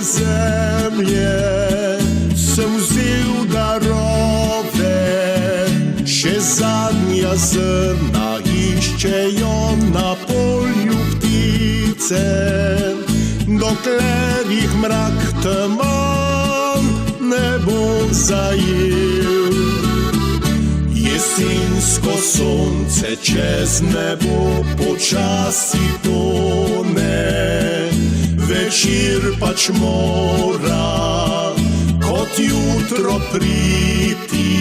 землє, sem vzil darove, še zadnja zrna iščejo na polju ptice, dokler jih mrak teman ne bo zajel. Jesensko sonce čez nebo počasi tone, večer pač mora kot jutro priti,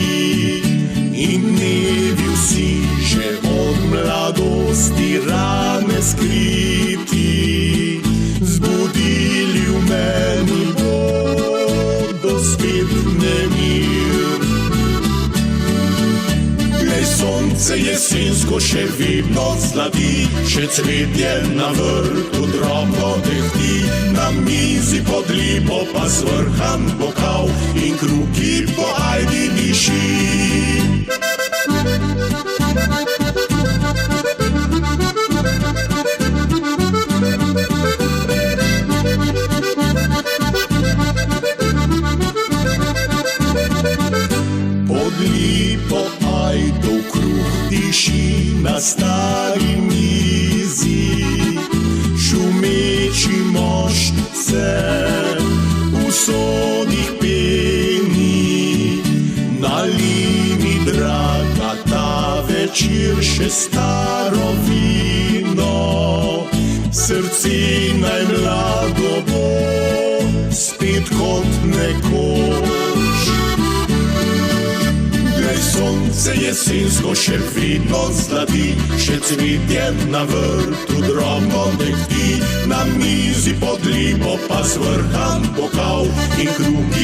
in dnevi vsi že od mladosti rane skriti, zbudili v meni bodo spet nemir. Glej, sonce jesensko še vedno zlati, še cvetje na vrtu drobno dehti, na mizi pod lipo pa zvrhan bokal in kruki po ajdi diši. Pod lipo ajdov kruh diši na stari mizi, šumeči moštce v sonih peni, nalij mi, draga, ta večer še staro vino, srce naj mlado bo spet kot nekoč. Glej, sonce jesensko še vedno zlati, še cvetje na vrtu drobno dehti, na mizi pod lipo pa zvrhan bokal in kruki